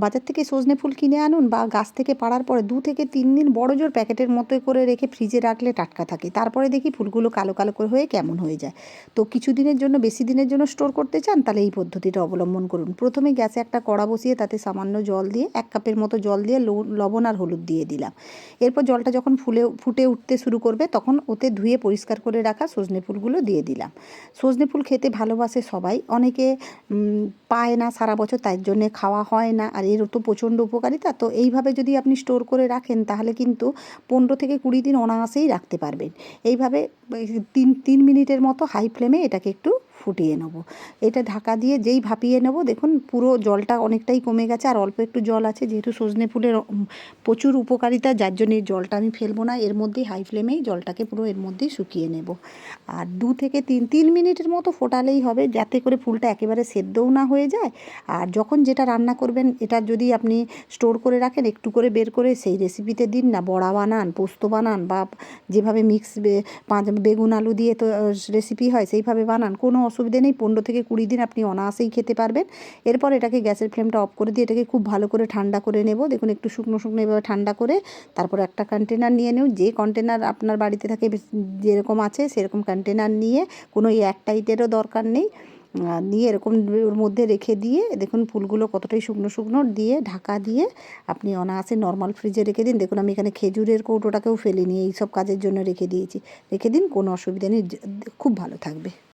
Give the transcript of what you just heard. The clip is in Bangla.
বাজার থেকে সজনে ফুল কিনে আনুন বা গাছ থেকে পাড়ার পরে 2 থেকে 3 দিন বড় জোর প্যাকেটের মতো করে রেখে ফ্রিজে রাখলে টাটকা থাকে। তারপরে দেখি ফুলগুলো কালো কালো করে হয়ে কেমন হয়ে যায়। তো কিছু দিনের জন্য, বেশি দিনের জন্য স্টোর করতে চান তাহলে এই পদ্ধতিটা অবলম্বন করুন। প্রথমে গ্যাসে একটা কড়া বসিয়ে তাতে সামান্য জল দিয়ে 1 কাপের মতো জল দিয়ে লবণ আর হলুদ দিয়ে দিলাম। এরপর জলটা যখন ফুটে উঠতে শুরু করবে তখন ওতে ধুয়ে পরিষ্কার করে রাখা সজনে ফুলগুলো দিয়ে দিলাম। সজনে ফুল খেতে ভালোবাসে সবাই, অনেকে পায় না সারা বছর, তাই জন্যে খাওয়া হয় না। আর এর তো প্রচণ্ড উপকারিতা। তো এইভাবে যদি আপনি স্টোর করে রাখেন তাহলে কিন্তু 15 থেকে 20 দিন অনায়াসেই রাখতে পারবেন। এইভাবে 3 মিনিটের মতো হাই ফ্লেমে এটাকে একটু ফুটিয়ে নেব। এটা ঢাকা দিয়ে যেই ভাপিয়ে নেব দেখুন পুরো জলটা অনেকটাই কমে গেছে, আর অল্প একটু জল আছে। যেহেতু সজনে ফুলের প্রচুর উপকারিতা, যার জন্য এই জলটা আমি ফেলবো না, এর মধ্যেই হাই ফ্লেমেই জলটাকে পুরো এর মধ্যেই শুকিয়ে নেব। আর 2 থেকে 3 মিনিটের মতো ফোটালেই হবে, যাতে করে ফুলটা একেবারে সেদ্ধও না হয়ে যায়। আর যখন যেটা রান্না করবেন এটা যদি আপনি স্টোর করে রাখেন, একটু করে বের করে সেই রেসিপিতে দিন না, বড়া বানান, পোস্ত বানান, বা যেভাবে মিক্স বেগুন আলু দিয়ে তো রেসিপি হয় সেইভাবে বানান, কোনো অসুবিধে নেই। 15 থেকে 20 দিন আপনি অনায়াসেই খেতে পারবেন। এরপর এটাকে গ্যাসের ফ্লেমটা অফ করে দিয়ে এটাকে খুব ভালো করে ঠান্ডা করে নেব। দেখুন একটু শুকনো শুকনো এভাবে ঠান্ডা করে তারপর একটা কন্টেনার নিয়ে নেব। যে কন্টেনার আপনার বাড়িতে থাকে যেরকম আছে সেরকম কন্টেনার নিয়ে, কোনো এয়ারটাইটেরও দরকার নেই, নিয়ে এরকম ওর মধ্যে রেখে দিয়ে দেখুন ফুলগুলো কতটাই শুকনো শুকনো দিয়ে ঢাকা দিয়ে আপনি অনায়াসে নর্মাল ফ্রিজে রেখে দিন। দেখুন আমি এখানে খেজুরের কৌটোটাকেও ফেলিনি, এই সব কাজের জন্য রেখে দিয়েছি। রেখে দিন, কোনো অসুবিধা নেই, খুব ভালো থাকবে।